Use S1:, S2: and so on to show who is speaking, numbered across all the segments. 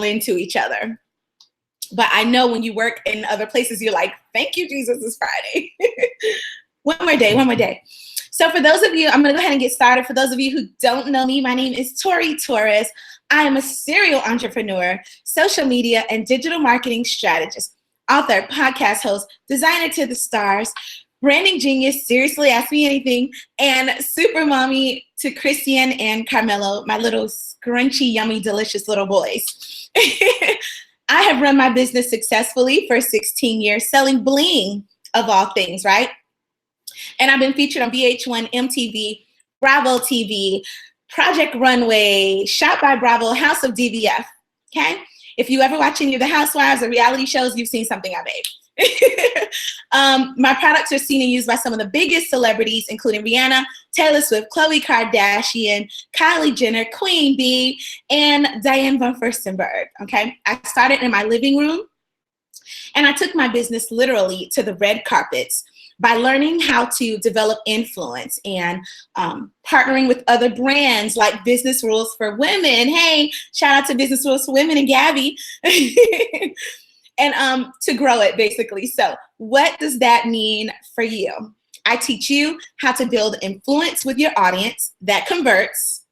S1: into each other. But I know when you work in other places, you're like, thank you, Jesus, it's Friday. One more day. So for those of you, I'm going to go ahead and get started. For those of you who don't know me, my name is Tori Torres. I am a serial entrepreneur, social media and digital marketing strategist, author, podcast host, designer to the stars, branding genius, seriously, ask me anything, and super mommy to Christian and Carmelo, my little scrunchy, yummy, delicious little boys. I have run my business successfully for 16 years, selling bling of all things, right? And I've been featured on VH1, MTV, Bravo TV, Project Runway, Shot by Bravo, House of DVF, okay? If you ever watch any of the Housewives or reality shows, you've seen something I made. My products are seen and used by some of the biggest celebrities, including Rihanna, Taylor Swift, Khloe Kardashian, Kylie Jenner, Queen Bee, and Diane von Furstenberg, okay? I started in my living room, and I took my business literally to the red carpets by learning how to develop influence and partnering with other brands like Business Rules for Women. Hey, shout out to Business Rules for Women and Gabby. And to grow it, basically. So what does that mean for you? I teach you how to build influence with your audience that converts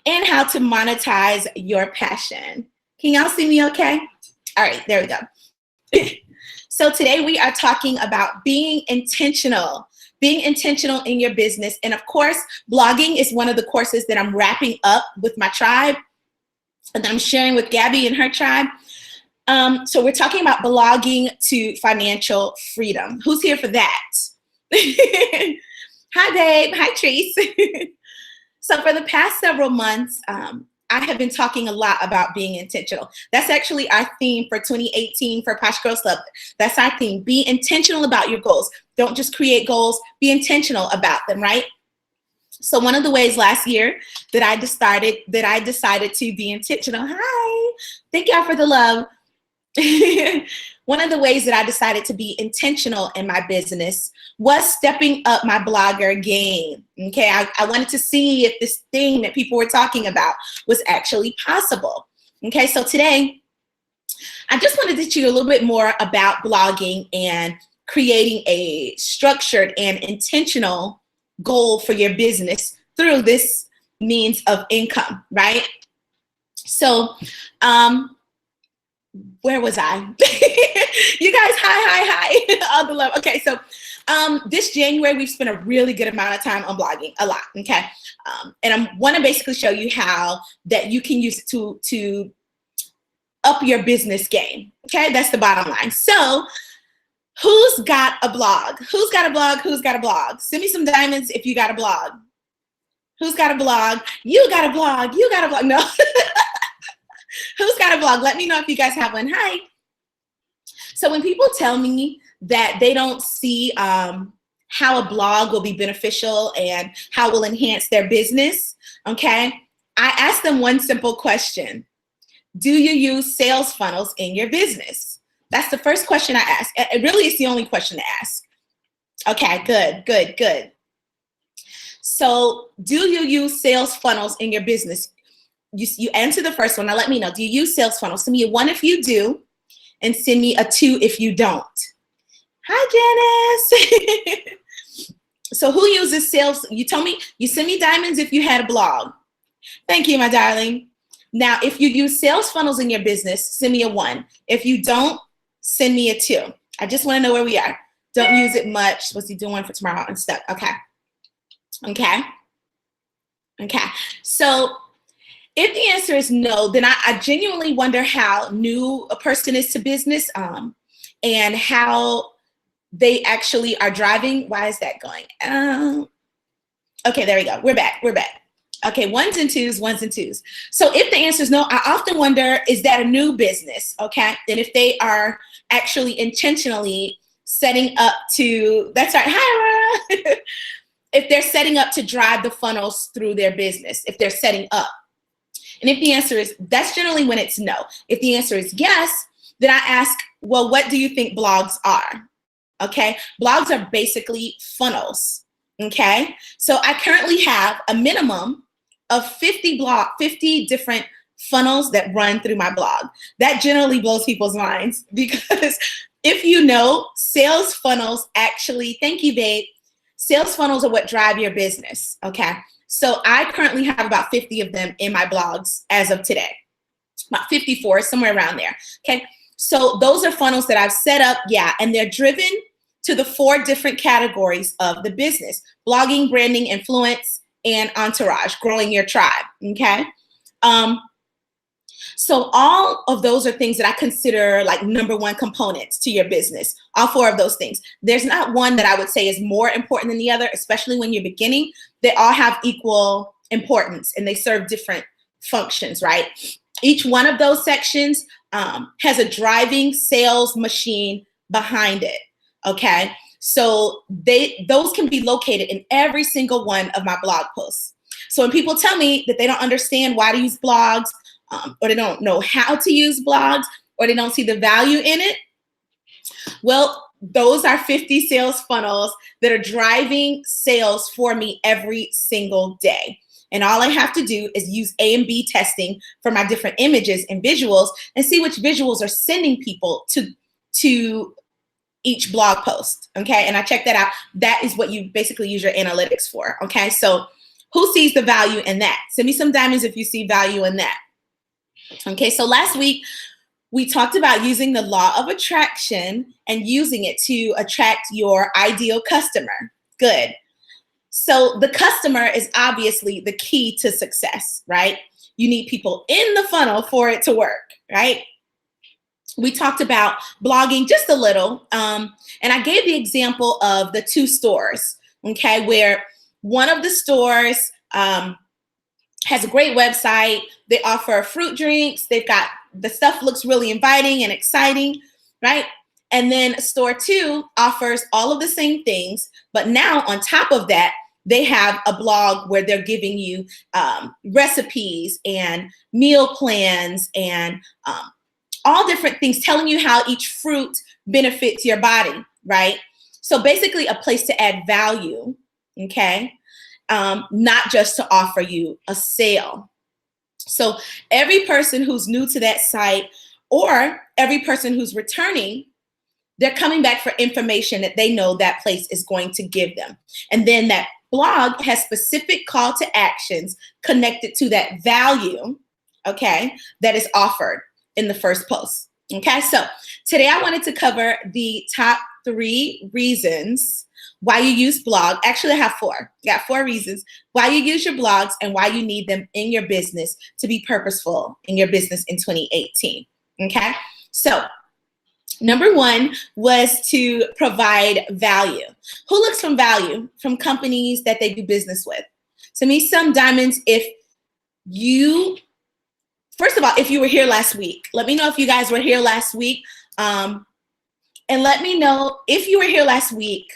S1: and how to monetize your passion. Can y'all see me okay? All right, there we go. So today we are talking about being intentional in your business. And of course, blogging is one of the courses that I'm wrapping up with my tribe and I'm sharing with Gabby and her tribe. So we're talking about blogging to financial freedom. Who's here for that? Hi, babe. Hi, Trace. So for the past several months, I have been talking a lot about being intentional. That's actually our theme for 2018 for Posh Girls Club. That's our theme. Be intentional about your goals. Don't just create goals. Be intentional about them, right? So one of the ways last year that I decided to be intentional. Hi. Thank y'all for the love. One of the ways that I decided to be intentional in my business was stepping up my blogger game. Okay, I wanted to see if this thing that people were talking about was actually possible. Okay, so today I just wanted to teach you a little bit more about blogging and creating a structured and intentional goal for your business through this means of income, right? So, where was I? You guys, hi. All the love. Okay, so this January, we've spent a really good amount of time on blogging, a lot, okay? And I want to basically show you how that you can use it to up your business game, okay? That's the bottom line. So who's got a blog? Who's got a blog? Who's got a blog? Send me some diamonds if you got a blog. Who's got a blog? You got a blog. You got a blog. No. Who's got a blog? Let me know if you guys have one. Hi. So when people tell me that they don't see how a blog will be beneficial and how it will enhance their business, okay, I ask them one simple question. Do you use sales funnels in your business? That's the first question I ask. It really is the only question to ask. Okay, good. So do you use sales funnels in your business? You answer the first one. Now let me know. Do you use sales funnels? Send me a 1 if you do, and send me a 2 if you don't. Hi, Janice. So who uses sales? You told me you send me diamonds if you had a blog. Thank you, my darling. Now, if you use sales funnels in your business, send me a 1. If you don't, send me a 2. I just want to know where we are. Don't use it much. What's he doing for tomorrow and stuff? Okay. So if the answer is no, then I genuinely wonder how new a person is to business and how they actually are driving. Why is that going? Okay, there we go. We're back. Okay, ones and twos. So if the answer is no, I often wonder, is that a new business? Okay, and if they are actually intentionally setting up to, that's right, hi, Aurora. If they're setting up to drive the funnels through their business, if they're setting up. And if the answer is, that's generally when it's no. If the answer is yes, then I ask, well, what do you think blogs are? Okay, blogs are basically funnels, okay? So I currently have a minimum of 50 different funnels that run through my blog. That generally blows people's minds because if you know, sales funnels actually, thank you, babe. Sales funnels are what drive your business, okay? So I currently have about 50 of them in my blogs as of today. About 54, somewhere around there, okay? So those are funnels that I've set up, yeah, and they're driven to the 4 different categories of the business: blogging, branding, influence, and entourage, growing your tribe, okay? So all of those are things that I consider like number 1 components to your business, all 4 of those things. There's not one that I would say is more important than the other, especially when you're beginning. They all have equal importance and they serve different functions, right? Each one of those sections has a driving sales machine behind it, okay? So those can be located in every single one of my blog posts. So when people tell me that they don't understand why to use blogs, or they don't know how to use blogs, or they don't see the value in it, well, those are 50 sales funnels that are driving sales for me every single day. And all I have to do is use A and B testing for my different images and visuals and see which visuals are sending people to each blog post, okay? And I check that out. That is what you basically use your analytics for, okay? So who sees the value in that? Send me some diamonds if you see value in that. Okay, so last week we talked about using the law of attraction and using it to attract your ideal customer. Good. So the customer is obviously the key to success, right? You need people in the funnel for it to work, right? We talked about blogging just a little, and I gave the example of the 2 stores, okay, where one of the stores has a great website. They offer fruit drinks. They've got, the stuff looks really inviting and exciting, right? And then store 2 offers all of the same things, but now on top of that, they have a blog where they're giving you recipes and meal plans and all different things, telling you how each fruit benefits your body, right? So basically a place to add value, okay? Not just to offer you a sale. So every person who's new to that site or every person who's returning, they're coming back for information that they know that place is going to give them. And then that blog has specific call to actions connected to that value, okay, that is offered in the first post. Okay, so today I wanted to cover the top 3 reasons why you use blog. Actually, I have 4. I got 4 reasons why you use your blogs and why you need them in your business to be purposeful in your business in 2018. Okay, so number 1 was to provide value. Who looks for value from companies that they do business with? Send me some diamonds if you, first of all, if you were here last week. Let me know if you guys were here last week. And let me know if you were here last week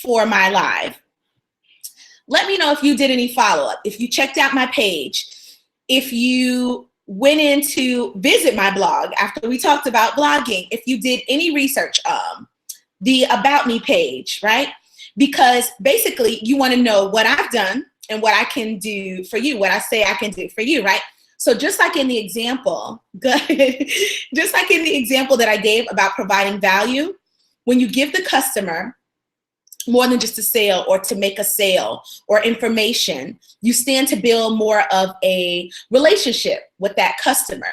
S1: for my live. Let me know if you did any follow-up, if you checked out my page, if you went in to visit my blog after we talked about blogging, if you did any research, the About Me page, right? Because basically you want to know what I've done and what I can do for you, what I say I can do for you, right? So just like in the example, good, just like in the example that I gave about providing value, when you give the customer more than just a sale or to make a sale or information, you stand to build more of a relationship with that customer.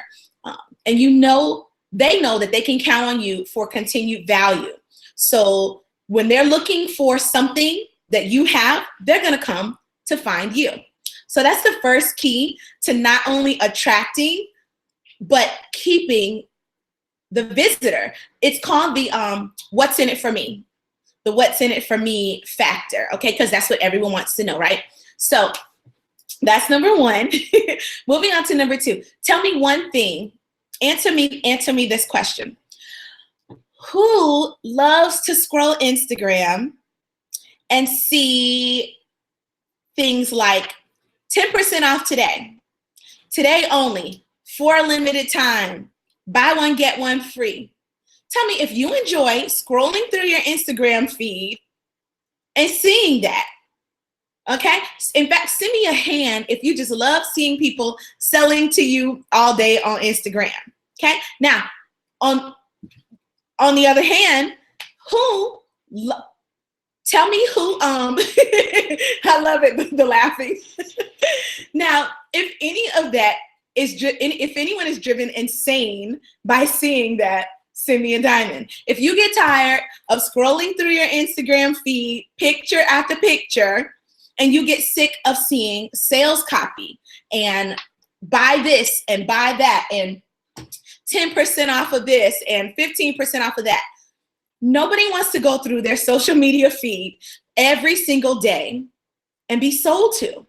S1: And you know, they know that they can count on you for continued value. So when they're looking for something that you have, they're going to come to find you. So that's the first key to not only attracting, but keeping the visitor. It's called the what's in it for me. The what's in it for me factor, okay? Because that's what everyone wants to know, right? So that's number 1. Moving on to number 2. Tell me one thing. Answer me this question. Who loves to scroll Instagram and see things like 10% off today, today only, for a limited time, buy one, get one free? Tell me if you enjoy scrolling through your Instagram feed and seeing that, Okay. In fact, send me a hand if you just love seeing people selling to you all day on Instagram. Okay. Now, on the other hand, tell me who, I love it, the laughing. Now, if any of that if anyone is driven insane by seeing that, send me a diamond. If you get tired of scrolling through your Instagram feed, picture after picture, and you get sick of seeing sales copy and buy this and buy that and 10% off of this and 15% off of that. Nobody wants to go through their social media feed every single day and be sold to,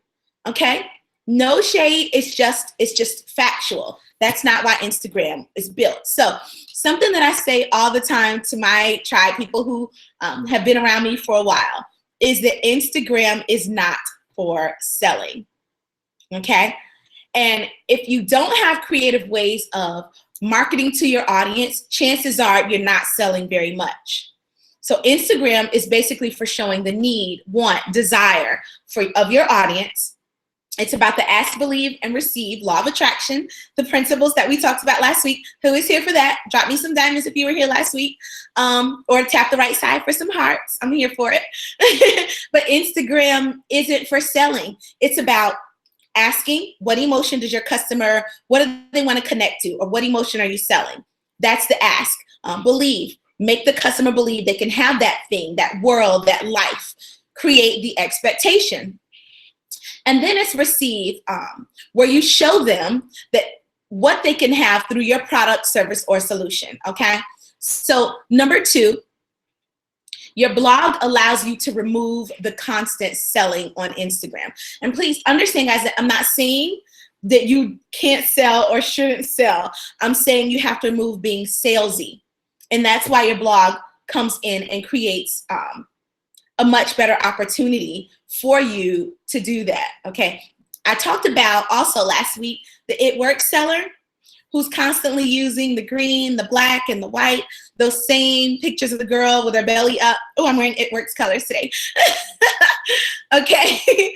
S1: okay? No shade, it's just factual. That's not why Instagram is built. So something that I say all the time to my tribe, people who have been around me for a while, is that Instagram is not for selling, okay? And if you don't have creative ways of marketing to your audience, chances are you're not selling very much. So Instagram is basically for showing the need, want, desire of your audience. It's about the ask, believe, and receive, law of attraction, the principles that we talked about last week. Who is here for that? Drop me some diamonds if you were here last week, or tap the right side for some hearts. I'm here for it. But Instagram isn't for selling. It's about asking, what emotion does your customer, what do they want to connect to, or what emotion are you selling? That's the ask. Believe, make the customer believe they can have that thing, that world, that life. Create the expectation. And then it's receive, where you show them that what they can have through your product, service, or solution, okay? So number 2, your blog allows you to remove the constant selling on Instagram. And please understand, guys, that I'm not saying that you can't sell or shouldn't sell. I'm saying you have to remove being salesy. And that's why your blog comes in and creates a much better opportunity for you to do that, okay? I talked about also last week the It Works seller who's constantly using the green, the black, and the white, those same pictures of the girl with her belly up. Oh, I'm wearing It Works colors today. Okay.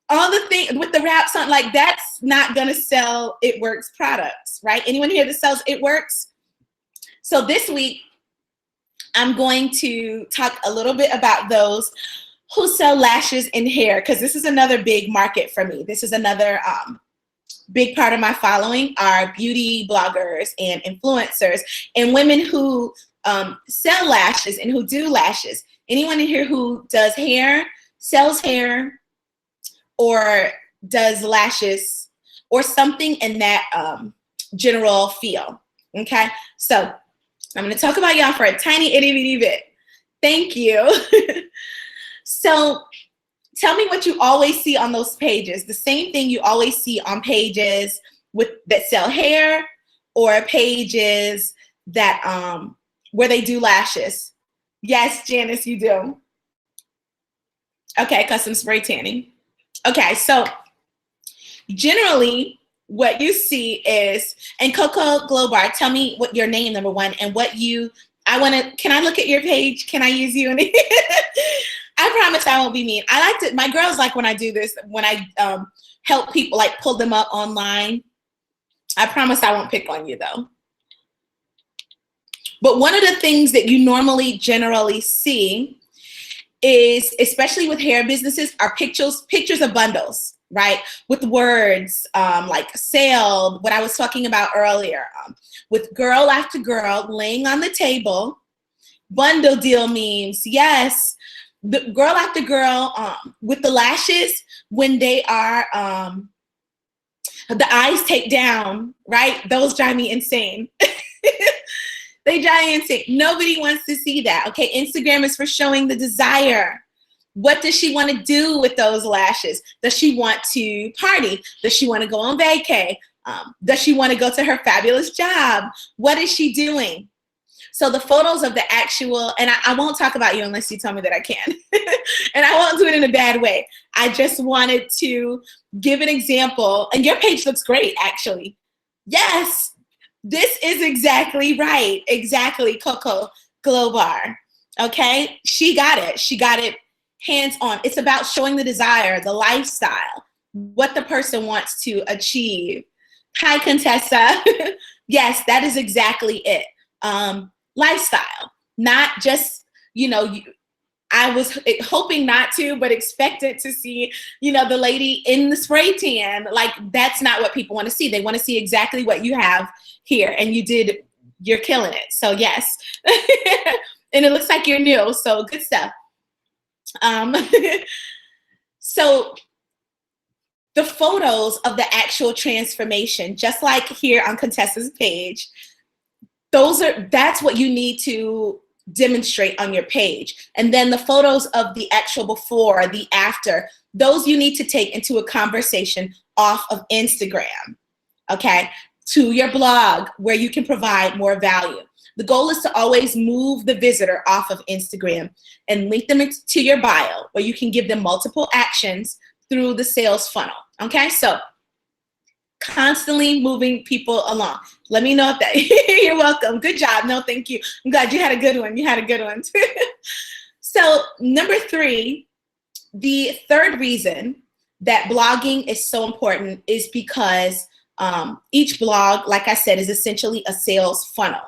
S1: All the things with the wraps on, like that's not gonna sell It Works products, right? Anyone here that sells It Works? So this week, I'm going to talk a little bit about those who sell lashes and hair, because this is another big market for me. This is another big part of my following are beauty bloggers and influencers and women who sell lashes and who do lashes. Anyone in here who does hair, sells hair, or does lashes, or something in that general feel, okay? So I'm gonna talk about y'all for a tiny itty bitty bit. Thank you. So tell me what you always see on those pages. The same thing you always see on pages that sell hair, or pages that where they do lashes. Yes, Janice, you do. Okay, custom spray tanning. Okay, so generally what you see is, and Coco Glow Bar, tell me what your name, number 1, and what you, can I look at your page? Can I use you? I promise I won't be mean. I like to, my girls like when I do this, when I help people, like pull them up online. I promise I won't pick on you though. But one of the things that you normally generally see is, especially with hair businesses, are pictures of bundles, right? With words like sale, what I was talking about earlier, with girl after girl laying on the table. Bundle deal means, yes, the girl after girl with the lashes, when they are, the eyes take down, right? Those drive me insane. They drive me insane. Nobody wants to see that, okay? Instagram is for showing the desire. What does she want to do with those lashes? Does she want to party? Does she want to go on vacay? Does she want to go to her fabulous job? What is she doing? So the photos of the actual, and I won't talk about you unless you tell me that I can. And I won't do it in a bad way. I just wanted to give an example. And your page looks great, actually. Yes, this is exactly right. Exactly, Coco Glow Bar. Okay, she got it. She got it hands-on. It's about showing the desire, the lifestyle, what the person wants to achieve. Hi, Contessa. Yes, that is exactly it. Lifestyle, not just, I was hoping not to, but expected to see, the lady in the spray tan. Like, that's not what people want to see. They want to see exactly what you have here. And you're killing it. So yes. And it looks like you're new. So good stuff. So the photos of the actual transformation, just like here on Contessa's page, that's what you need to demonstrate on your page. And then the photos of the actual before, the after, those you need to take into a conversation off of Instagram, okay, to your blog where you can provide more value. The goal is to always move the visitor off of Instagram and link them to your bio where you can give them multiple actions through the sales funnel, okay? So constantly moving people along. Let me know if that, you're welcome. Good job. No, thank you. I'm glad you had a good one. You had a good one too. So number 3, the third reason that blogging is so important is because each blog, like I said, is essentially a sales funnel.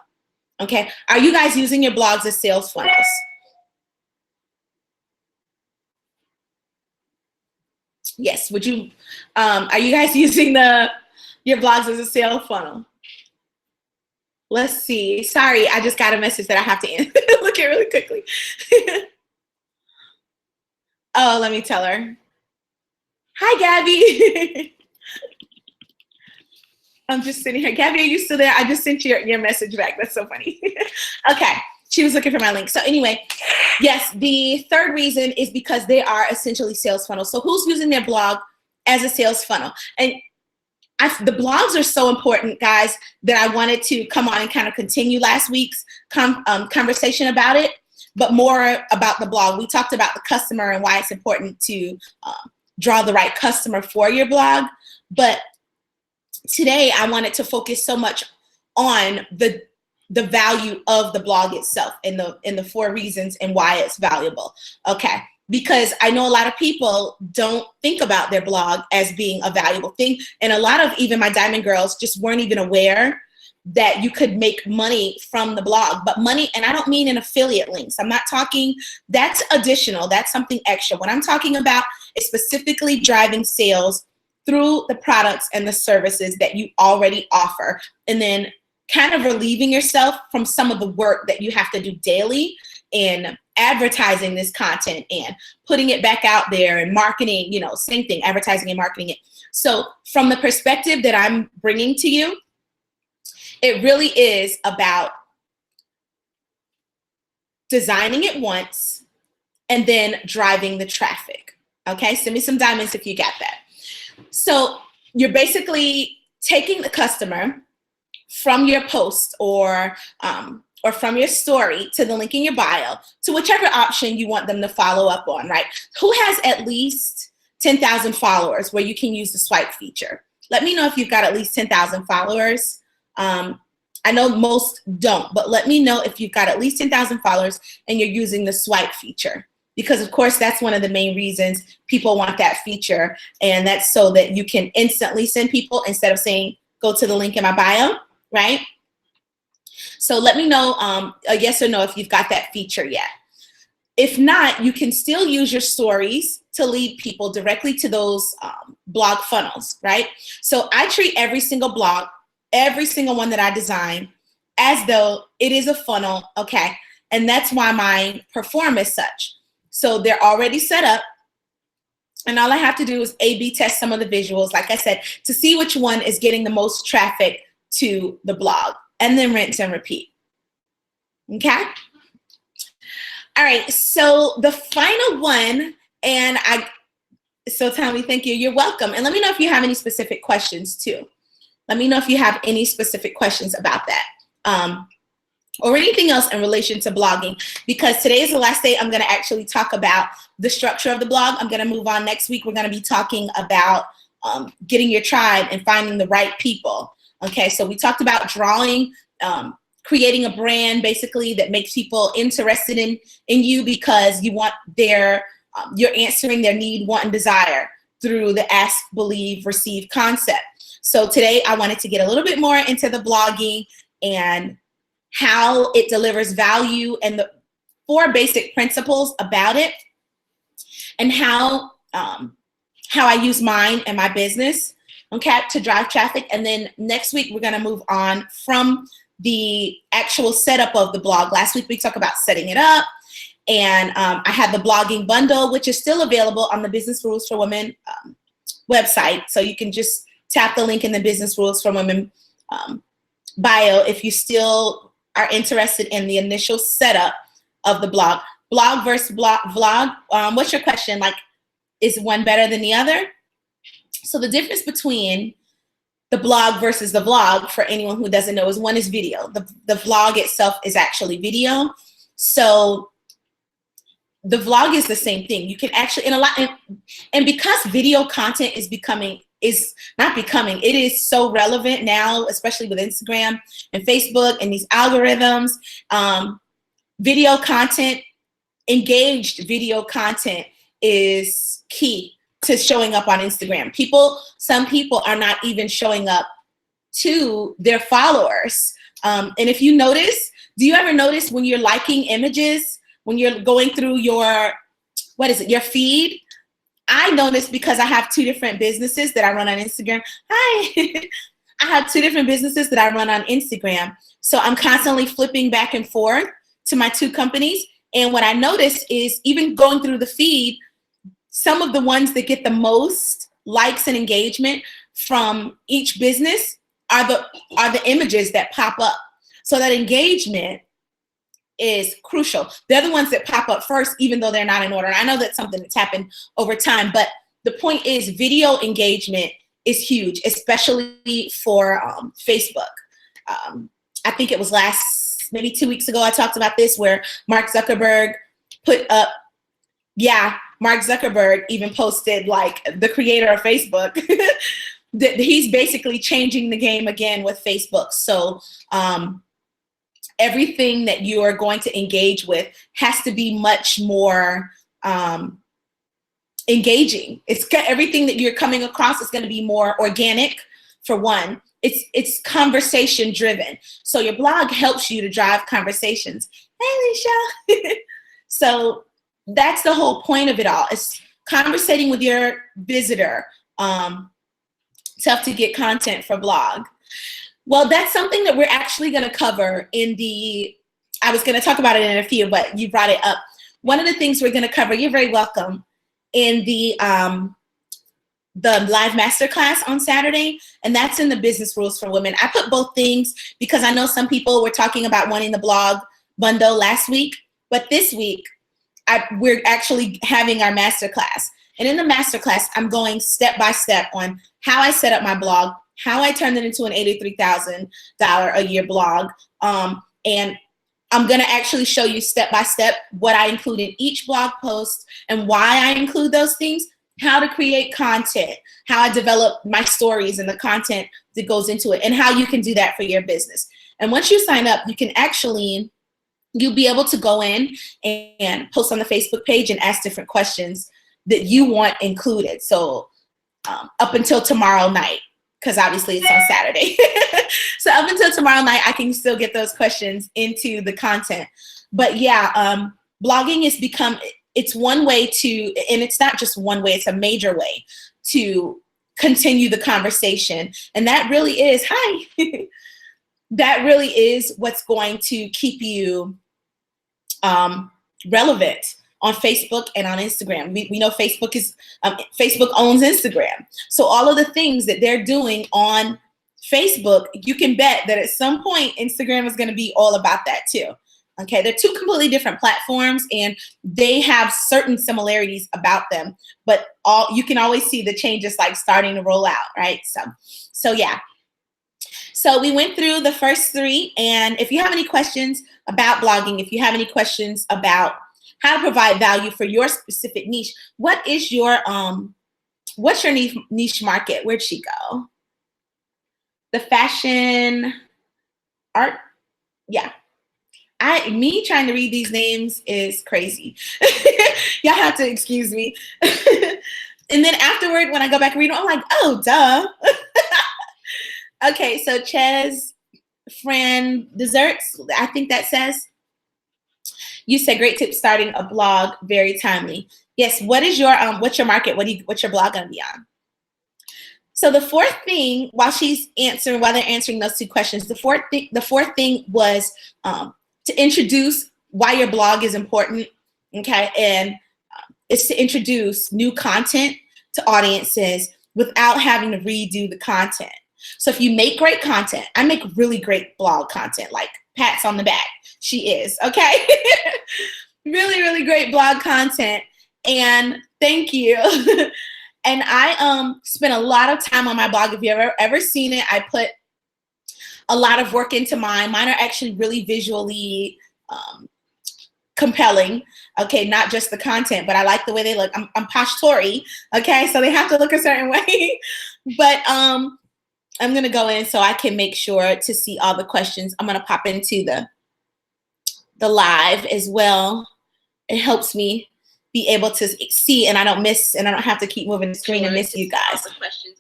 S1: Okay. Are you guys using your blogs as sales funnels? Yes. Would you, are you guys using your blogs as a sales funnel? Let's see. Sorry, I just got a message that I have to look at really quickly. Oh, let me tell her. Hi, Gabby. I'm just sitting here. Gabby, are you still there? I just sent your message back. That's so funny. Okay. She was looking for my link. So anyway, yes, the third reason is because they are essentially sales funnels. So who's using their blog as a sales funnel? And the blogs are so important, guys, that I wanted to come on and kind of continue last week's conversation about it, but more about the blog. We talked about the customer and why it's important to draw the right customer for your blog. But today, I wanted to focus so much on the value of the blog itself and the 4 reasons and why it's valuable. Okay. Because I know a lot of people don't think about their blog as being a valuable thing. And a lot of even my diamond girls just weren't even aware that you could make money from the blog. But money, and I don't mean in affiliate links. I'm not talking, that's additional. That's something extra. What I'm talking about is specifically driving sales through the products and the services that you already offer. And then kind of relieving yourself from some of the work that you have to do daily in advertising this content and putting it back out there and marketing, same thing, advertising and marketing it. So from the perspective that I'm bringing to you, it really is about designing it once and then driving the traffic. Okay, send me some diamonds if you got that. So you're basically taking the customer from your post or from your story to the link in your bio to whichever option you want them to follow up on, right? Who has at least 10,000 followers where you can use the swipe feature? Let me know if you've got at least 10,000 followers. I know most don't, but let me know if you've got at least 10,000 followers and you're using the swipe feature. Because of course, that's one of the main reasons people want that feature. And that's so that you can instantly send people instead of saying, go to the link in my bio, right? So let me know a yes or no if you've got that feature yet. If not, you can still use your stories to lead people directly to those blog funnels, right? So I treat every single blog, every single one that I design as though it is a funnel, okay? And that's why mine perform as such. So they're already set up. And all I have to do is A/B test some of the visuals, like I said, to see which one is getting the most traffic to the blog, and then rinse and repeat. Okay? All right, so the final one, so Tommy, thank you. You're welcome. And let me know if you have any specific questions too. Let me know if you have any specific questions about that. Or anything else in relation to blogging, because today is the last day I'm going to actually talk about the structure of the blog. I'm going to move on next week. We're going to be talking about getting your tribe and finding the right people. Okay, so we talked about drawing, creating a brand basically that makes people interested in you because you want their you're answering their need, want, and desire through the ask, believe, receive concept. So today I wanted to get a little bit more into the blogging and how it delivers value and the 4 basic principles about it, and how I use mine and my business, okay, to drive traffic. And then next week we're going to move on from the actual setup of the blog. Last week we talked about setting it up, and I had the blogging bundle, which is still available on the Business Rules for Women website. So you can just tap the link in the Business Rules for Women bio if you still are interested in the initial setup of the blog. Blog versus vlog. What's your question? Like, is one better than the other? So the difference between the blog versus the vlog, for anyone who doesn't know, is one is video. The vlog itself is actually video. So the vlog is the same thing. You can actually, and because video content is it is so relevant now, especially with Instagram and Facebook and these algorithms. Video content, engaged video content is key to showing up on Instagram. Some people are not even showing up to their followers. And if you notice, do you ever notice when you're liking images, when you're going through your feed? I noticed, because I have 2 different businesses that I run on Instagram. Hi. I have 2 different businesses that I run on Instagram. So I'm constantly flipping back and forth to my 2 companies. And what I noticed is, even going through the feed, some of the ones that get the most likes and engagement from each business are the images that pop up. So that engagement is crucial. They're the ones that pop up first, even though they're not in order. And I know that's something that's happened over time, but the point is, video engagement is huge, especially for Facebook. I think it was maybe 2 weeks ago, I talked about this, where Mark Zuckerberg even posted, like, the creator of Facebook, that he's basically changing the game again with Facebook. So everything that you are going to engage with has to be much more engaging. Everything that you're coming across is going to be more organic, for one. It's conversation driven. So your blog helps you to drive conversations. Hey, Alicia. So that's the whole point of it all. It's conversating with your visitor. Tough to get content for blog. Well, that's something that we're actually going to cover I was going to talk about it in a few, but you brought it up. One of the things we're going to cover, you're very welcome, in the live masterclass on Saturday, and that's in the Business Rules for Women. I put both things because I know some people were talking about wanting the blog bundle last week, but this week we're actually having our masterclass. And in the masterclass, I'm going step by step on how I set up my blog, how I turned it into an $83,000 a year blog. And I'm going to actually show you step by step what I include in each blog post and why I include those things, how to create content, how I develop my stories and the content that goes into it, and how you can do that for your business. And once you sign up, you'll be able to go in and post on the Facebook page and ask different questions that you want included. So up until tomorrow night, because obviously it's on Saturday. So up until tomorrow night, I can still get those questions into the content. But yeah, blogging it's one way to, and it's not just one way, it's a major way to continue the conversation. And that really is, that really is what's going to keep you relevant on Facebook and on Instagram. We know Facebook owns Instagram. So all of the things that they're doing on Facebook, you can bet that at some point Instagram is going to be all about that too. Okay, they're 2 completely different platforms, and they have certain similarities about them, but you can always see the changes like starting to roll out, right? So yeah. So we went through the first 3, and if you have any questions about blogging, if you have any questions about how to provide value for your specific niche, what's your niche market? Where'd she go? The fashion art, yeah. Me trying to read these names is crazy. Y'all have to excuse me. And then afterward, when I go back and read them, I'm like, oh, duh. Okay, so Ches Fran Desserts, I think that says, you said great tip starting a blog, very timely. Yes, what is your what's your market? What's your blog gonna be on? So the fourth thing, while they're answering those two questions, the fourth thing was to introduce why your blog is important. Okay, and it's to introduce new content to audiences without having to redo the content. So if you make great content, I make really great blog content, like pats on the back. She is, okay? Really, really great blog content. And thank you. And I spent a lot of time on my blog. If you've ever seen it, I put a lot of work into mine. Mine are actually really visually compelling. Okay, not just the content, but I like the way they look. I'm Posh Tory, okay? So they have to look a certain way. But I'm gonna go in so I can make sure to see all the questions. I'm gonna pop into the live as well. It helps me be able to see, and I don't have to keep moving the screen and miss you guys.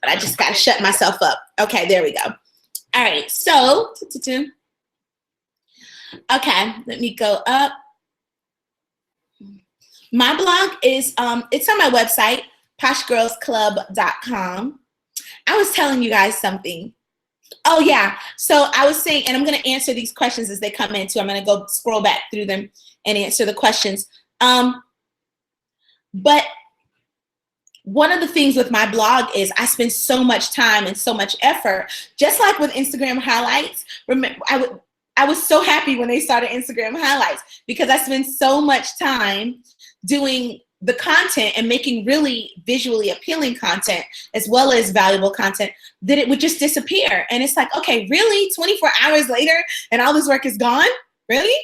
S1: But I just gotta shut myself up. Okay, there we go. All right, so, okay, let me go up. My blog is, it's on my website, poshgirlsclub.com. I was telling you guys something. Oh yeah, so I was saying, and I'm gonna answer these questions as they come in too. I'm gonna go scroll back through them and answer the questions. But one of the things with my blog is I spend so much time and so much effort, just like with Instagram highlights. Remember, I was so happy when they started Instagram highlights because I spend so much time doing the content and making really visually appealing content as well as valuable content that it would just disappear. And it's like, okay, really? 24 hours later and all this work is gone? Really?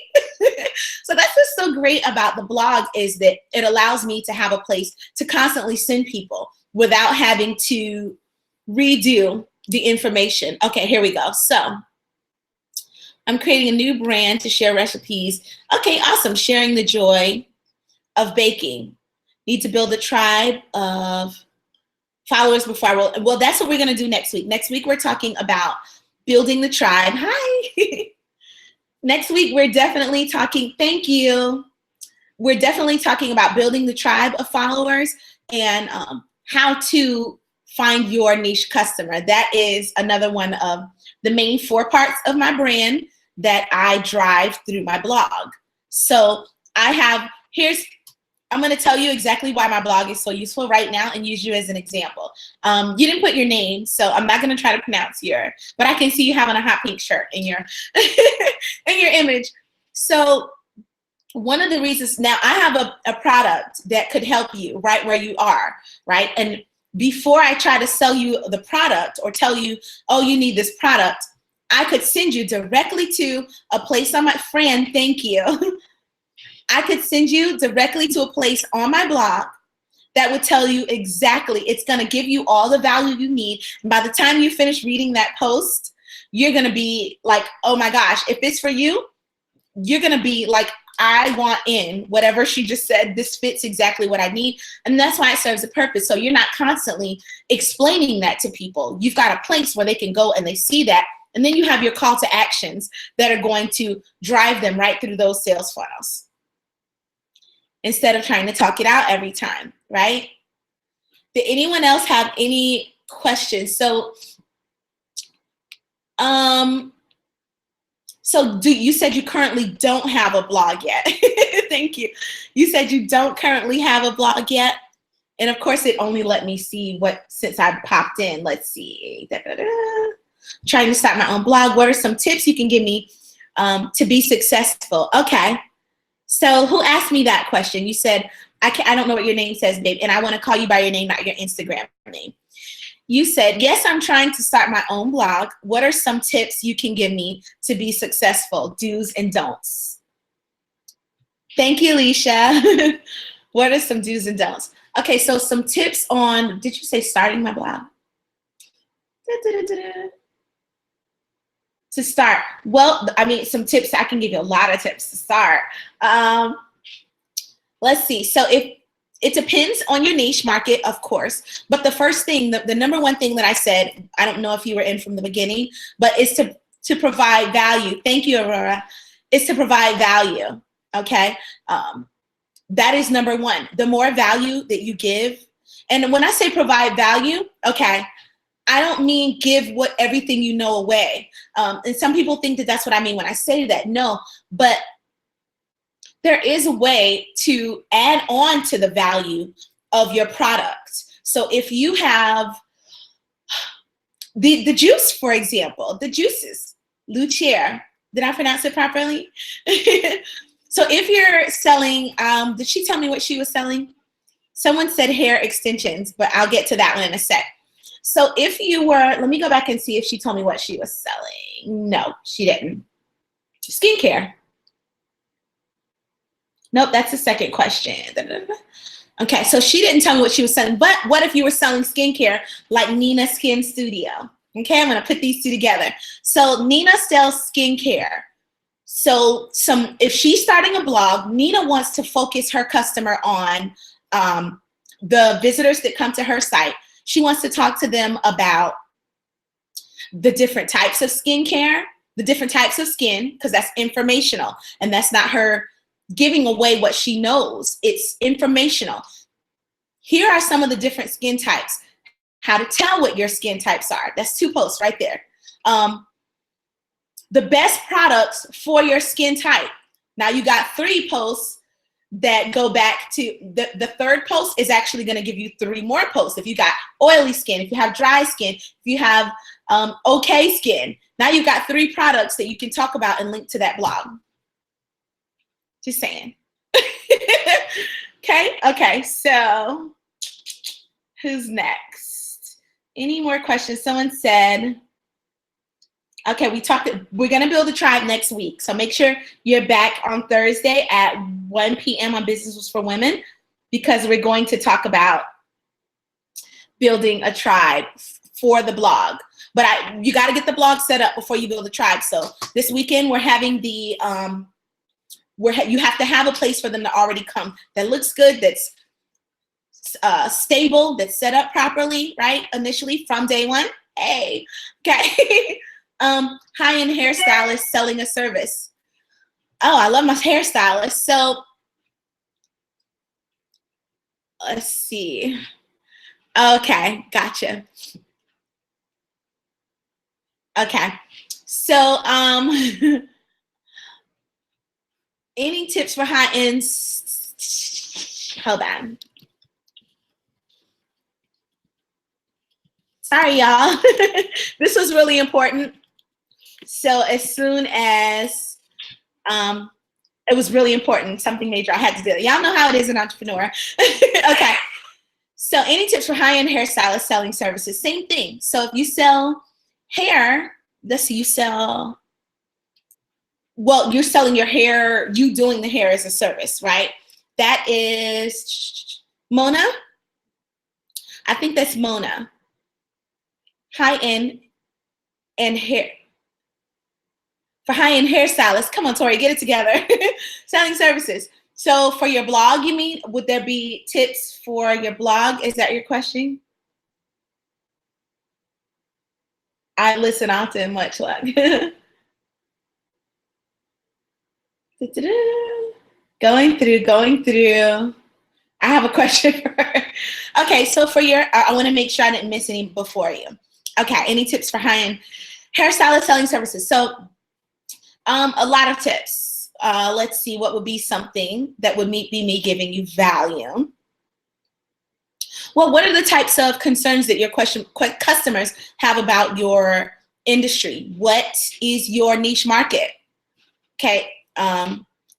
S1: So that's what's so great about the blog is that it allows me to have a place to constantly send people without having to redo the information. Okay, here we go. So I'm creating a new brand to share recipes. Okay, awesome. Sharing the joy of baking. Need to build a tribe of followers before I roll. Well, that's what we're going to do next week. Next week, we're talking about building the tribe. Hi. Next week, we're definitely talking, thank you. We're definitely talking about building the tribe of followers and how to find your niche customer. That is another one of the main 4 parts of my brand that I drive through my blog. So I'm going to tell you exactly why my blog is so useful right now and use you as an example. You didn't put your name, so I'm not going to try to pronounce but I can see you having a hot pink shirt in your in your image. So one of the reasons, now I have a product that could help you right where you are, right? And before I try to sell you the product or tell you, oh, you need this product, I could send you directly to a place on my friend, thank you. I could send you directly to a place on my blog that would tell you exactly, it's gonna give you all the value you need. And by the time you finish reading that post, you're gonna be like, oh my gosh, if it's for you, you're gonna be like, I want in whatever she just said, this fits exactly what I need. And that's why it serves a purpose. So you're not constantly explaining that to people. You've got a place where they can go and they see that. And then you have your call to actions that are going to drive them right through those sales funnels, instead of trying to talk it out every time, right? Did anyone else have any questions? So, you said you currently don't have a blog yet. Thank you. You said you don't currently have a blog yet. And of course, it only let me see since I popped in. Let's see. Trying to start my own blog. What are some tips you can give me to be successful? Okay. So who asked me that question? You said, I don't know what your name says, babe, and I want to call you by your name, not your Instagram name. You said, yes, I'm trying to start my own blog. What are some tips you can give me to be successful? Do's and don'ts. Thank you, Alicia. What are some do's and don'ts? Okay, so some tips on, did you say starting my blog? To start, well, I mean, some tips, I can give you a lot of tips to start. let's see. So if it depends on your niche market, of course. But the first thing, the number one thing that I said, I don't know if you were in from the beginning, but is to provide value. Thank you, Aurora. Is to provide value. Okay. That is number one. The more value that you give, and when I say provide value, okay, I don't mean give everything you know away. And some people think that that's what I mean when I say that. No, but there is a way to add on to the value of your product. So if you have the juice, for example, the juices, Lucier, did I pronounce it properly? So if you're selling, did she tell me what she was selling? Someone said hair extensions, but I'll get to that one in a sec. So if you were, let me go back and see if she told me what she was selling. No, she didn't. Skincare. Nope, that's the second question. Okay, so she didn't tell me what she was selling, but what if you were selling skincare like Nina Skin Studio? Okay, I'm gonna put these two together. So Nina sells skincare. So if she's starting a blog, Nina wants to focus her customer on the visitors that come to her site. She wants to talk to them about the different types of skincare, the different types of skin, because that's informational, and that's not her giving away what she knows. It's informational. Here are some of the different skin types. How to tell what your skin types are. That's 2 posts right there. The best products for your skin type. Now you got 3 posts that go back to, the third post is actually going to give you 3 more posts. If you got oily skin, if you have dry skin, if you have okay skin, now you've got 3 products that you can talk about and link to that blog. Just saying. Okay, so who's next? Any more questions? Someone said, okay, we're gonna build a tribe next week. So make sure you're back on Thursday at 1 p.m. on Business for Women, because we're going to talk about building a tribe for the blog. But you gotta get the blog set up before you build a tribe. So this weekend we're having the, you have to have a place for them to already come that looks good, that's stable, that's set up properly, right? Initially from day one. Hey, okay. High-end hairstylist selling a service. Oh, I love my hairstylist. So let's see. Okay, gotcha. Okay, so any tips for high-end? Hold on. Sorry, y'all. This was really important. So as soon as it was really important, something major, I had to do it. Y'all know how it is an entrepreneur. Okay. So any tips for high-end hairstylist selling services? Same thing. So if you sell hair, let's see, you're selling your hair, you doing the hair as a service, right? That is Mona. I think that's Mona. High-end and hair. For high-end hairstylists, come on, Tori, get it together. Selling services. So for your blog, you mean, would there be tips for your blog? Is that your question? I listen often, much luck. Going through. I have a question for her. Okay, so for I want to make sure I didn't miss any before you. Okay, any tips for high-end hairstylist selling services? So a lot of tips. Let's see, what would be something that would be me giving you value? Well, what are the types of concerns that your customers have about your industry? What is your niche market? Okay,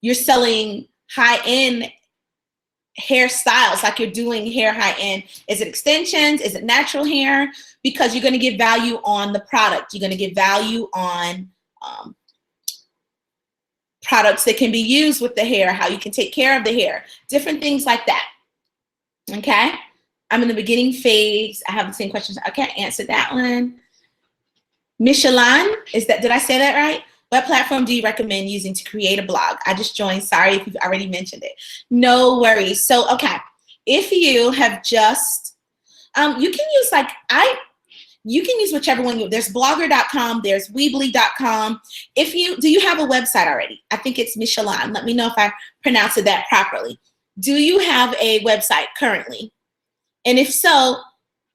S1: you're selling high-end hairstyles, like you're doing hair high-end. Is it extensions? Is it natural hair? Because you're going to give value on the product. You're going to give value on products that can be used with the hair, how you can take care of the hair, different things like that. Okay, I'm in the beginning phase. I have the same questions. I can't answer that one. Michelin, did I say that right? What platform do you recommend using to create a blog? I just joined. Sorry if you've already mentioned it. No worries. So, okay. If you have just, you can use you can use whichever one. There's blogger.com. There's weebly.com. Do you have a website already? I think it's Michelin. Let me know if I pronounced it that properly. Do you have a website currently? And if so,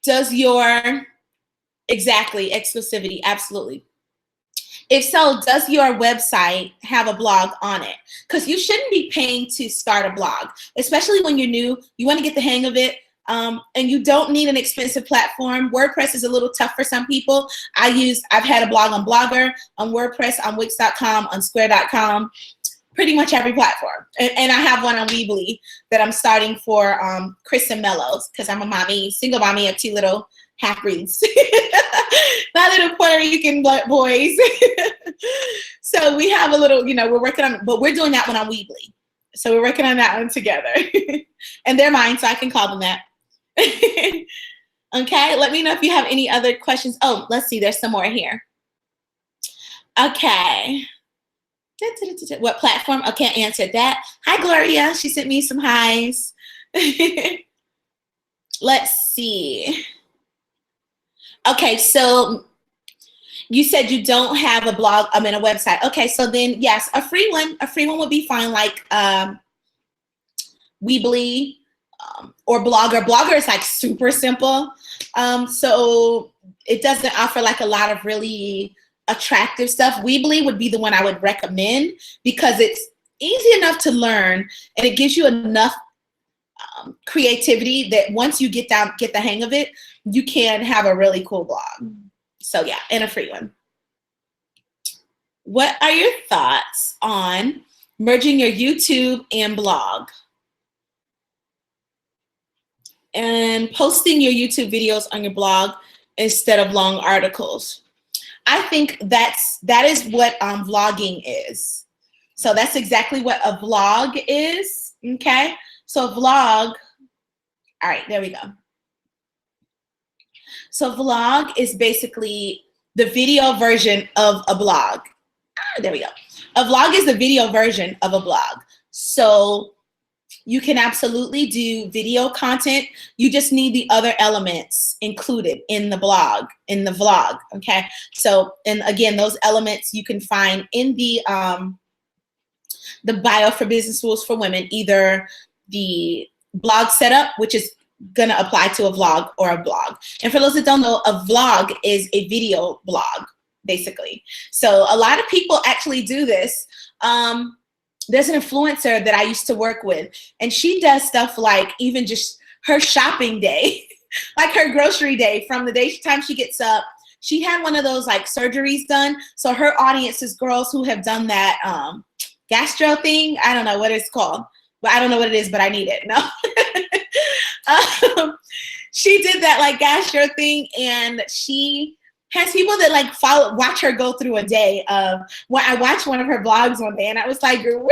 S1: does your, exactly, exclusivity, absolutely. If so, does your website have a blog on it? Because you shouldn't be paying to start a blog, especially when you're new. You want to get the hang of it, and you don't need an expensive platform. WordPress is a little tough for some people. I've had a blog on Blogger, on WordPress, on Wix.com, on Square.com, pretty much every platform. And I have one on Weebly that I'm starting for Chris and Mellows, because I'm a mommy, single mommy of 2 little half-breeds. My little Puerto Rican boys. So we have a little, we're working on, but we're doing that one on Weebly. So we're working on that one together. And they're mine, so I can call them that. Okay, let me know if you have any other questions. Oh, let's see, there's some more here. Okay. What platform? Okay, I answered that. Hi, Gloria. She sent me some highs. Let's see. Okay, so you said you don't have a blog, a website. Okay, so then yes, a free one would be fine, like Weebly or Blogger. Blogger is like super simple, so it doesn't offer like a lot of really attractive stuff. Weebly would be the one I would recommend because it's easy enough to learn and it gives you enough creativity that once you get the hang of it, you can have a really cool blog. So yeah, and a free one. What are your thoughts on merging your YouTube and blog and posting your YouTube videos on your blog instead of long articles? I think that is what vlogging is. So that's exactly what a vlog is, okay? So a vlog, all right, there we go. So vlog is basically the video version of a blog. There we go. A vlog is the video version of a blog. So you can absolutely do video content. You just need the other elements included in the blog, in the vlog, okay? So, and again, those elements you can find in the bio for Business Rules for Women, either the blog setup, which is gonna apply to a vlog or a blog. And for those that don't know, a vlog is a video blog, basically. So a lot of people actually do this. There's an influencer that I used to work with, and she does stuff like even just her shopping day, like her grocery day from the time she gets up. She had one of those like surgeries done. So her audience is girls who have done that gastro thing. I don't know what it's called, but I don't know what it is, but I need it. No. She did that like gastro thing, and she has people that like watch her go through a day of when I watched one of her blogs one day, and I was like, really?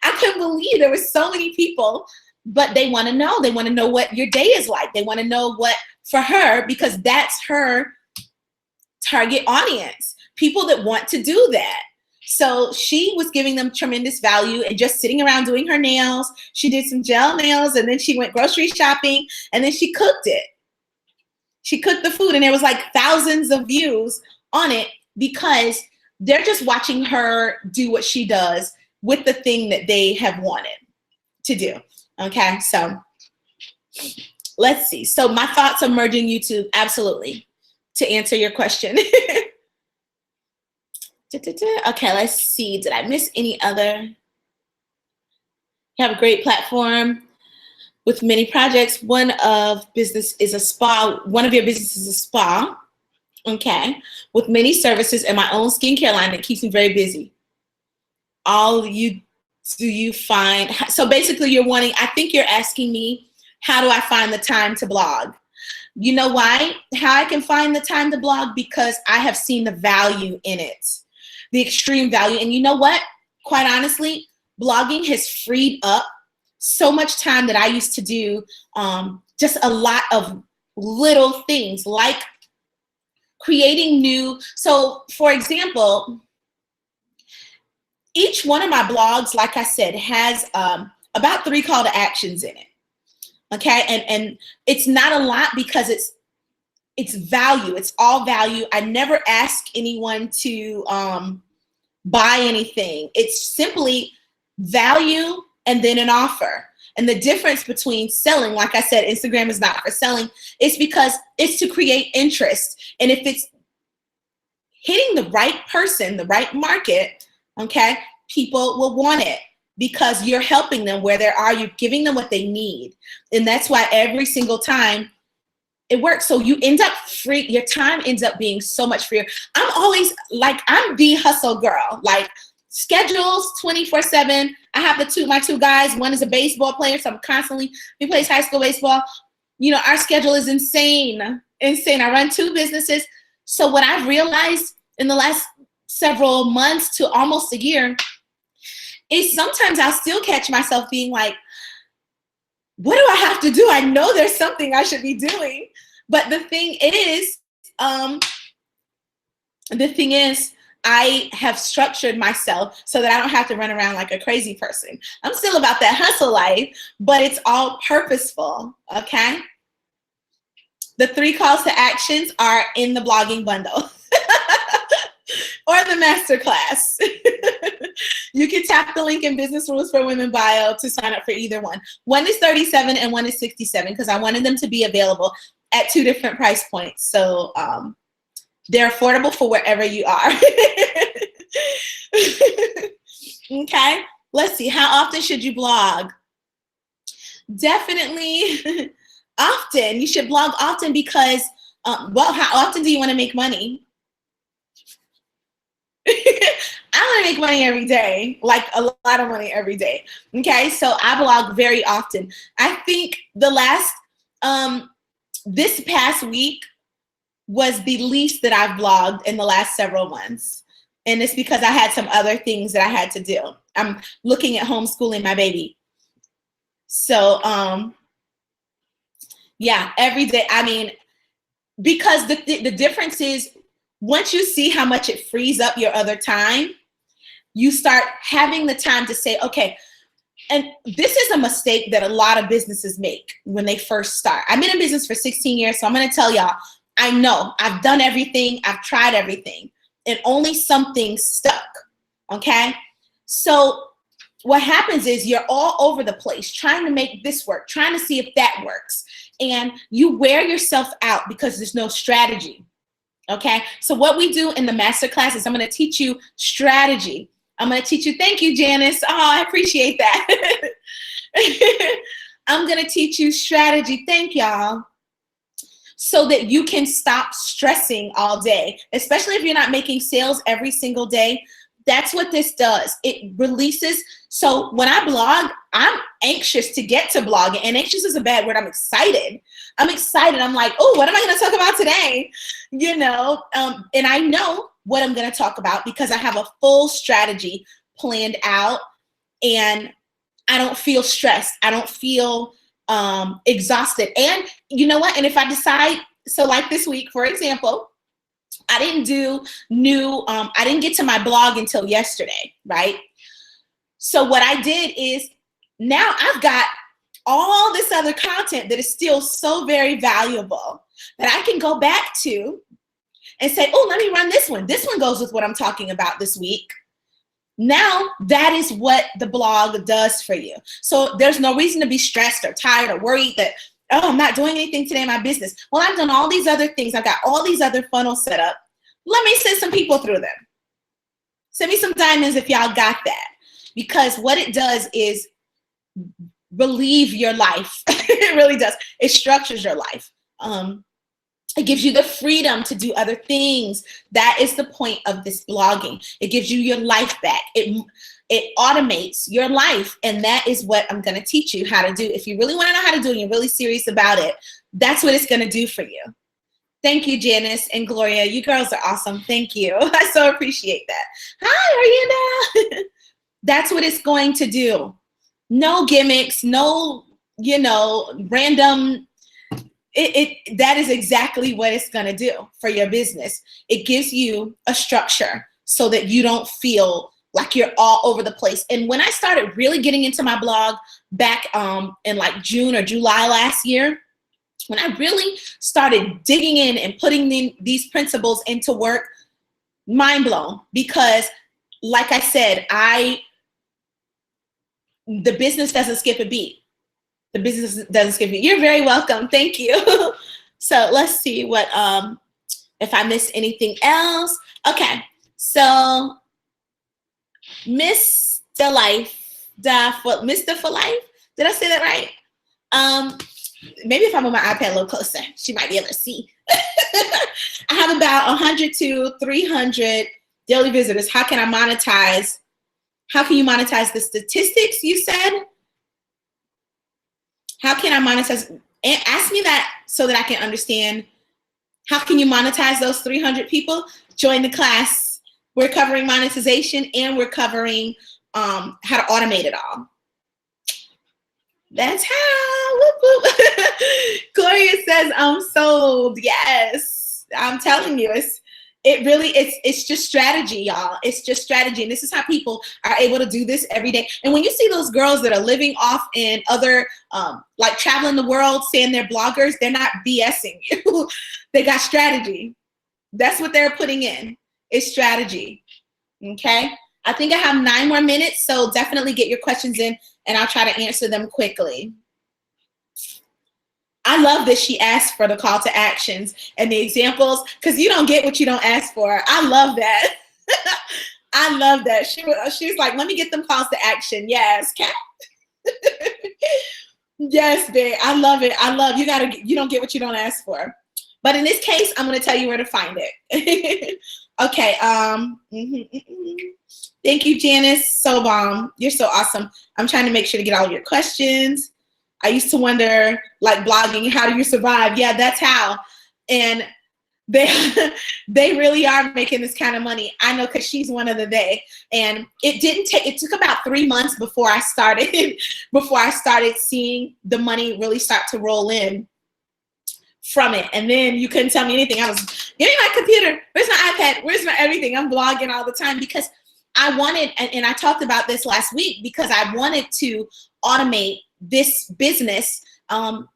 S1: I couldn't believe there were so many people, but they want to know. They want to know what your day is like. They want to know what for her, because that's her target audience, people that want to do that. So she was giving them tremendous value and just sitting around doing her nails. She did some gel nails, and then she went grocery shopping, and then she cooked it. She cooked the food, and there was like thousands of views on it because they're just watching her do what she does with the thing that they have wanted to do. Okay, so let's see. So my thoughts on merging YouTube, absolutely, to answer your question. Okay, let's see. Did I miss any other? You have a great platform with many projects. One of business is a spa. One of your businesses is a spa. Okay, with many services and my own skincare line that keeps me very busy. Do you find, so basically you're wanting, I think you're asking me, how do I find the time to blog? You know why? How I can find the time to blog? Because I have seen the value in it, the extreme value. And you know what? Quite honestly, blogging has freed up so much time that I used to do just a lot of little things like creating new. So for example, each one of my blogs, like I said, has about 3 call to actions in it. Okay, and it's not a lot because it's value. It's all value. I never ask anyone to buy anything. It's simply value and then an offer. And the difference between selling, like I said, Instagram is not for selling. It's because it's to create interest. And if it's hitting the right person, the right market, okay, people will want it because you're helping them where they are. You're giving them what they need. And that's why every single time it works. So you end up free. Your time ends up being so much freer. I'm always like, I'm the hustle girl. Like schedules 24/7. I have my two guys. One is a baseball player, so I'm constantly, he plays high school baseball. You know, our schedule is insane. Insane. I run 2 businesses. So what I've realized in the last several months to almost a year is sometimes I'll still catch myself being like, what do I have to do? I know there's something I should be doing. But the thing is, I have structured myself so that I don't have to run around like a crazy person. I'm still about that hustle life, but it's all purposeful, okay? The 3 calls to actions are in the blogging bundle or the masterclass. You can tap the link in Business Rules for Women bio to sign up for either one. One is $37 and one is $67 because I wanted them to be available at 2 different price points. So they're affordable for wherever you are. Okay, let's see. How often should you blog? Definitely often. You should blog often because, well, how often do you want to make money? I want to make money every day, like a lot of money every day. Okay, so I blog very often. I think the last, this past week was the least that I've blogged in the last several months. And it's because I had some other things that I had to do. I'm looking at homeschooling my baby. So, yeah, every day. I mean, because the difference is once you see how much it frees up your other time, you start having the time to say, okay, and this is a mistake that a lot of businesses make when they first start. I've been in business for 16 years, so I'm going to tell y'all, I know I've done everything. I've tried everything and only something stuck. Okay. So what happens is you're all over the place trying to make this work, trying to see if that works. And you wear yourself out because there's no strategy. Okay. So what we do in the masterclass is I'm going to teach you strategy. I'm going to teach you. Thank you, Janice. Oh, I appreciate that. I'm going to teach you strategy. Thank y'all. So that you can stop stressing all day, especially if you're not making sales every single day. That's what this does. It releases. So when I blog, I'm anxious to get to blogging, and anxious is a bad word. I'm excited. I'm excited. I'm like, oh, what am I going to talk about today? You know, and I know what I'm going to talk about because I have a full strategy planned out, and I don't feel stressed. I don't feel exhausted. And you know what? And if I decide, so like this week, for example, I didn't do I didn't get to my blog until yesterday, right? So what I did is now I've got all this other content that is still so very valuable that I can go back to and say, oh, let me run this one. This one goes with what I'm talking about this week. Now that is what the blog does for you. So there's no reason to be stressed or tired or worried that, oh, I'm not doing anything today in my business. Well, I've done all these other things. I've got all these other funnels set up. Let me send some people through them. Send me some diamonds if y'all got that. Because what it does is relieve your life. It really does. It structures your life. It gives you the freedom to do other things. That is the point of this blogging. It gives you your life back. It automates your life. And that is what I'm going to teach you how to do. If you really want to know how to do it and you're really serious about it, that's what it's going to do for you. Thank you, Janice and Gloria. You girls are awesome. Thank you. I so appreciate that. Hi, Ariana. That's what it's going to do. No gimmicks, no, random. That is exactly what it's going to do for your business. It gives you a structure so that you don't feel like you're all over the place. And when I started really getting into my blog back in like June or July last year, when I really started digging in and putting these principles into work, mind blown. Because like I said, the business doesn't skip a beat. The business doesn't skip a beat. You're very welcome. Thank you. So let's see what, if I missed anything else. Okay. So Mr. Life, Mr. For Life. Did I say that right? Maybe if I move my iPad a little closer, she might be able to see. I have about 100 to 300 daily visitors. How can I monetize? How can you monetize the statistics, you said? How can I monetize? Ask me that so that I can understand. How can you monetize those 300 people? Join the class. We're covering monetization and we're covering how to automate it all. That's how. Whoop, whoop. Gloria says, I'm sold. Yes, I'm telling you, it's just strategy, y'all. It's just strategy. And this is how people are able to do this every day. And when you see those girls that are living off in other, like traveling the world, saying they're bloggers, they're not BSing you. They got strategy. That's what they're putting in. It's strategy. Okay. I think I have 9 more minutes. So definitely get your questions in and I'll try to answer them quickly. I love that she asked for the call to actions and the examples, because you don't get what you don't ask for. I love that. I love that. She was like, let me get them calls to action. Yes, Kat. Yes, babe. I love it. I love you don't get what you don't ask for. But in this case, I'm going to tell you where to find it. Okay. Thank you, Janice. So bomb. You're so awesome. I'm trying to make sure to get all your questions. I used to wonder, like blogging, how do you survive? Yeah, that's how. And they really are making this kind of money. I know, because she's one of the they. And it took about 3 months before I started seeing the money really start to roll in from it. And then you couldn't tell me anything. I was, give me my computer. Where's my iPad? Where's my everything? I'm blogging all the time because I wanted, and I talked about this last week, because I wanted to automate this business,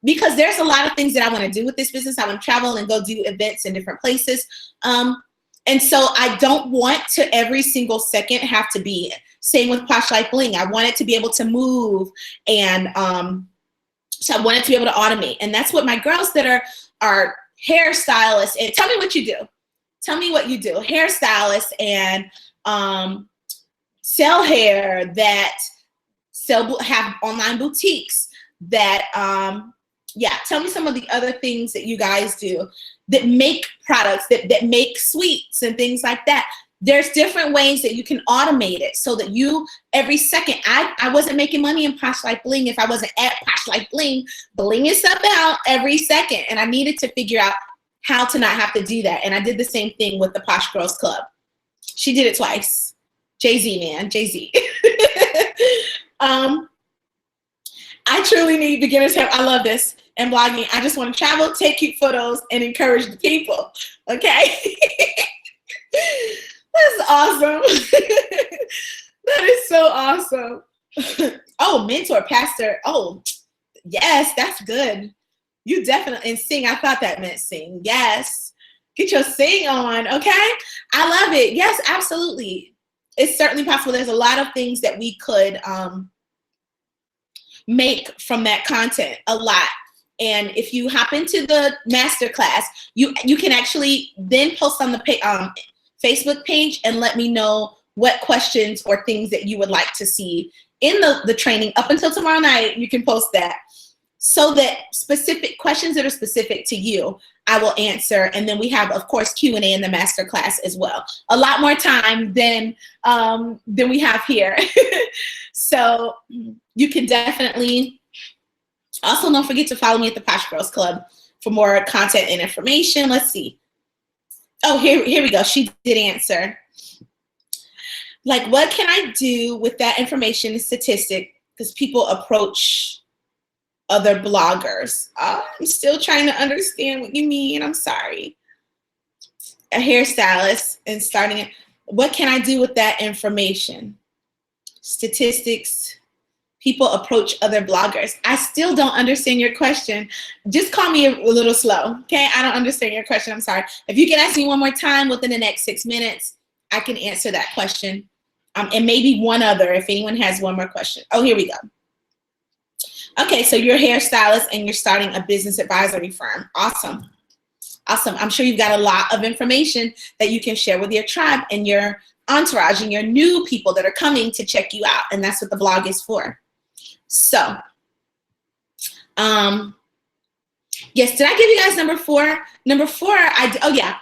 S1: because there's a lot of things that I want to do with this business. I want to travel and go do events in different places. And so I don't want to every single second have to be, same with Posh Life Bling. I want it to be able to move, and so I want it to be able to automate. And that's what my girls that are hairstylists, and tell me what you do. Tell me what you do. Hairstylists and sell hair, that have online boutiques, that tell me some of the other things that you guys do that make products, that make sweets and things like that. There's different ways that you can automate it so that you, every second, I wasn't making money in Posh Life Bling if I wasn't at Posh Life Bling, blinging stuff out every second. And I needed to figure out how to not have to do that. And I did the same thing with the Posh Girls Club. She did it twice. Jay-Z, man, Jay-Z. I truly need beginner's help. I love this. And blogging, I just want to travel, take cute photos, and encourage the people. Okay? That's awesome. That is so awesome. Oh, mentor, pastor. Oh, yes, that's good. You definitely, and sing. I thought that meant sing. Yes. Get your sing on, okay? I love it. Yes, absolutely. It's certainly possible. There's a lot of things that we could make from that content, a lot. And if you hop into the masterclass, you can actually then post on the Facebook page and let me know what questions or things that you would like to see in the training. Up until tomorrow night, you can post that, so that specific questions that are specific to you, I will answer. And then we have, of course, Q&A in the masterclass as well. A lot more time than we have here. So you can definitely, also don't forget to follow me at the Posh Girls Club for more content and information. Let's see. Oh, here we go. She did answer. Like, what can I do with that information and statistic? Because people approach other bloggers. I'm still trying to understand what you mean. I'm sorry. A hairstylist and starting it. What can I do with that information? Statistics. People approach other bloggers. I still don't understand your question. Just call me a little slow, okay? I don't understand your question. I'm sorry. If you can ask me one more time within the next 6 minutes, I can answer that question. And maybe one other if anyone has one more question. Oh, here we go. Okay, so you're a hairstylist and you're starting a business advisory firm. Awesome. Awesome. I'm sure you've got a lot of information that you can share with your tribe and your entourage and your new people that are coming to check you out. And that's what the blog is for. So, yes, did I give you guys number 4? Number 4, oh yeah,